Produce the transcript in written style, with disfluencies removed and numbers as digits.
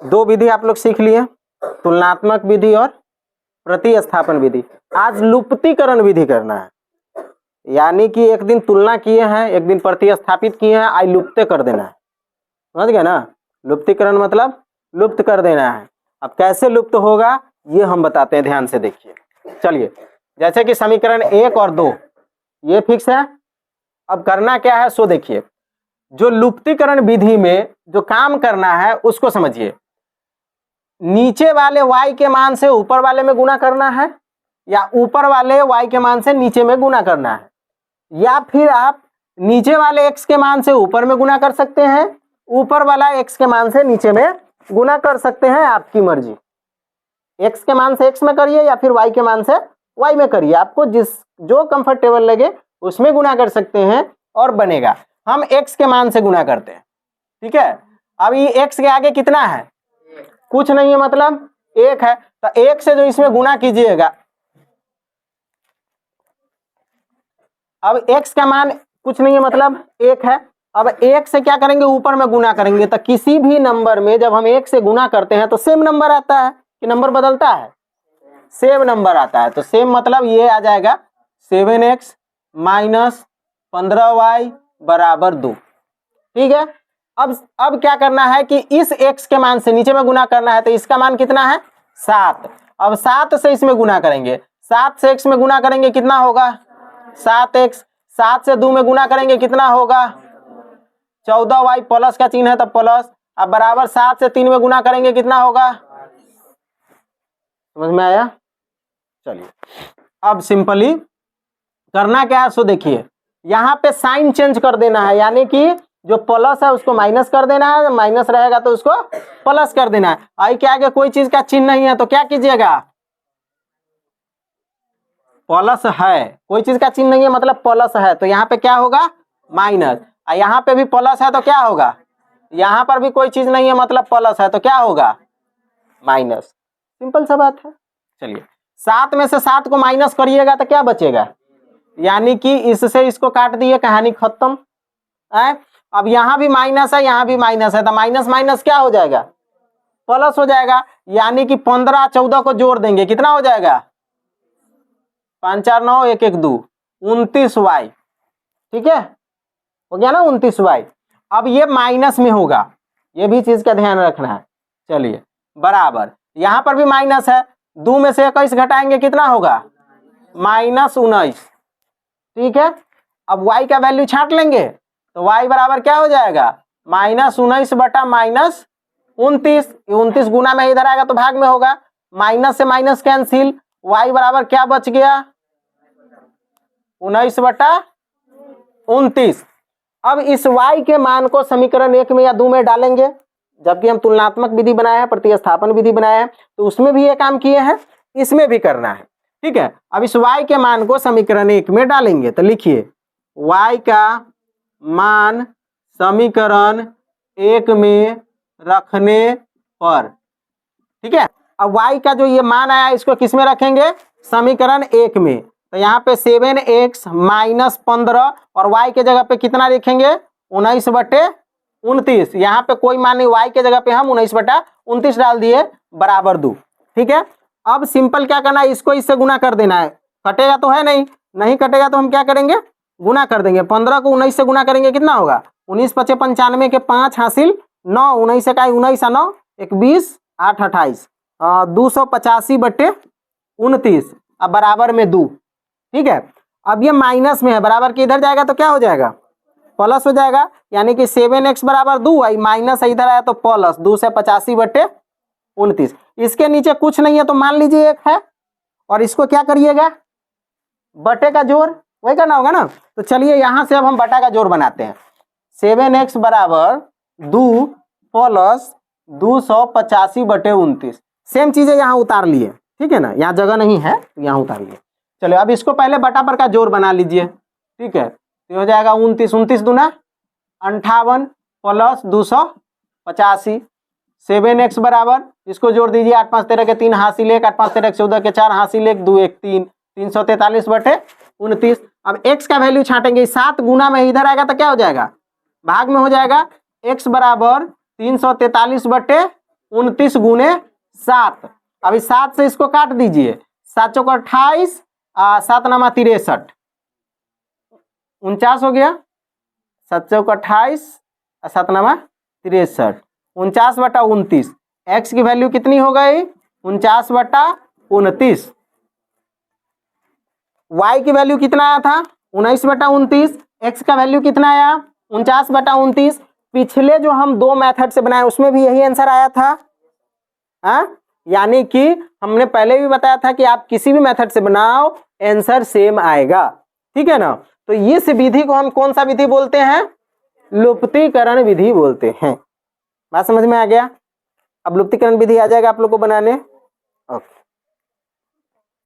दो विधि आप लोग सीख लिए, तुलनात्मक विधि और प्रतिस्थापन विधि। आज लुप्तीकरण विधि करना है, यानी कि एक दिन तुलना किए हैं, एक दिन प्रतिस्थापित किए हैं, आज लुप्त कर देना है। समझ गए ना? लुप्तीकरण मतलब लुप्त कर देना है। अब कैसे लुप्त होगा ये हम बताते हैं, ध्यान से देखिए। चलिए, जैसे कि समीकरण 1 और 2 ये फिक्स है। अब करना क्या है सो देखिए। जो लुप्तीकरण विधि में जो काम करना है उसको समझिए। नीचे वाले y के मान से ऊपर वाले में गुणा करना है, या ऊपर वाले y के मान से नीचे में गुणा करना है, या फिर आप नीचे वाले x के मान से ऊपर में गुणा कर सकते हैं, ऊपर वाला x के मान से नीचे में गुणा कर सकते हैं, आपकी मर्जी। x के मान से x में करिए या फिर y के मान से y में करिए, आपको जो कंफर्टेबल लगे उसमें गुणा कर सकते हैं और बनेगा। हम x के मान से गुणा करते हैं, ठीक है। अब ये x के आगे कितना है? कुछ नहीं है, मतलब 1 है, तो 1 से जो इसमें गुणा कीजिएगा, अब x का मान कुछ नहीं है मतलब 1 है। अब 1 से क्या करेंगे? ऊपर में गुणा करेंगे। तो किसी भी नंबर में जब हम 1 से गुणा करते हैं तो सेम नंबर आता है कि नंबर बदलता है? सेम नंबर आता है। तो सेम मतलब ये आ जाएगा 7x माइनस 15y बराबर 2। ठीक है। अब क्या करना है कि इस x के मान से नीचे में गुणा करना है, तो इसका मान कितना है? 7। अब 7 से इसमें गुणा करेंगे, 7 से x में गुणा करेंगे कितना होगा? 7x। 7 से 2 में गुणा करेंगे कितना होगा? 14y, प्लस का चिन्ह है तो प्लस। अब बराबर 7 से 3 में गुणा करेंगे कितना होगा? समझ में आया? चलिए, अब सिंपली करना क्या है सो देखिए। यहाँ पे साइन चेंज कर देना है, यानी कि जो प्लस है उसको माइनस कर देना है, माइनस रहेगा तो उसको प्लस कर देना है। आई के आगे कोई चीज का चिन्ह नहीं है तो क्या कीजिएगा? प्लस है, कोई चीज का चिन्ह नहीं है मतलब प्लस है, तो यहाँ पे क्या होगा? माइनस। यहाँ पे भी प्लस है तो क्या होगा? यहाँ पर भी कोई चीज नहीं है मतलब प्लस है तो क्या होगा? माइनस। सिंपल सा बात है। चलिए, 7 में से 7 को माइनस करिएगा तो क्या बचेगा? यानी कि इससे इसको काट दिए, कहानी खत्म है। अब यहाँ भी माइनस है, यहाँ भी माइनस है, तो माइनस माइनस क्या हो जाएगा? प्लस हो जाएगा। यानी कि 15 14 को जोड़ देंगे कितना हो जाएगा? 5 4 9 1 1 2 29y। ठीक है, हो गया ना 29y। अब ये माइनस में होगा, ये भी चीज का ध्यान रखना है। चलिए, बराबर यहाँ पर भी माइनस है, 2 में से 21 घटाएंगे कितना होगा? -19। ठीक है। अब y का वैल्यू छांट लेंगे तो y बराबर क्या हो जाएगा? -19 बटा -29। 29 गुना में इधर आएगा तो भाग में होगा, माइनस से माइनस कैंसिल, y बराबर क्या बच गया? 19 बटा 29। अब इस y के मान को समीकरण 1 में या 2 में डालेंगे, जबकि हम तुलनात्मक विधि बनाए हैं, प्रतिस्थापन विधि बनाए हैं, तो उसमें भी ये काम किए हैं, इसमें भी करना है। ठीक है। अब इस y के मान को समीकरण 1 में डालेंगे, तो लिखिए y का मान समीकरण 1 में रखने पर, ठीक है। अब y का जो ये मान आया इसको किस में रखेंगे? समीकरण 1 में। तो यहाँ पे 7x माइनस 15 और y के जगह पे कितना लिखेंगे? 19 बटे 29। यहाँ पे कोई मान नहीं, y के जगह पे हम 19 बटा 29 डाल दिए बराबर 2। ठीक है। अब सिंपल क्या करना है? इसको इससे गुना कर देना है। कटेगा तो है नहीं, नहीं कटेगा तो हम क्या करेंगे? गुना कर देंगे। 15 को 19 से गुना करेंगे कितना होगा? 19 × 5 = 95 के 5 हासिल 9, 19 से 19 9 1 20 8 28 285 बटे 29। अब बराबर में 2। ठीक है। अब ये माइनस में है, बराबर के इधर जाएगा तो क्या हो जाएगा? प्लस हो जाएगा। यानी कि 7x बराबर 2, आई माइनस इधर आया तो प्लस 2 से 85 बटे 29। इसके नीचे कुछ नहीं है तो मान लीजिए 1 है, और इसको क्या करिएगा? बटे का जोड़, वही करना होगा ना। तो चलिए यहां से अब हम बटा का जोड़ बनाते हैं। 7x बराबर 2 प्लस 285 बटे 29। सेम चीजें यहाँ उतार लिए, ठीक है ना, यहाँ जगह नहीं है तो यहाँ उतार लिए। चलो अब इसको पहले बटा पर का जोड़ बना लीजिए। ठीक है, तो हो जाएगा 29, 29 दूना 58 प्लस 285। 7x बराबर, इसको जोड़ दीजिए, 8 5 13 के 3 हासिल 1, 8 5 13 14 के 4 हासिल 1, 2 1 3, 343 बटे 29। अब x का वैल्यू छाटेंगे, 7 गुना में इधर आएगा तो क्या हो जाएगा? भाग में हो जाएगा। x बराबर 343 बटे 29 गुने 7। अभी 7 से इसको काट दीजिए, 7 चौक 28, 7 नामा 63, 49 हो गया। 7 चौक 28, 7 नामा 63, 49/29। एक्स की वैल्यू कितनी हो गई? 49/29। वाई की वैल्यू कितना आया था? 19/29। एक्स का वैल्यू कितना आया? 49/29। पिछले जो हम दो मेथड से बनाए उसमें भी यही आंसर आया था। यानी कि हमने पहले भी बताया था कि आप किसी भी मेथड से बनाओ आंसर सेम आएगा, ठीक है ना। तो इस विधि को हम कौन सा विधि बोलते हैं? लुप्तीकरण विधि बोलते हैं। बात समझ में आ गया? अब लुप्तीकरण विधि आ जाएगा आप लोग को बनाने। ओके।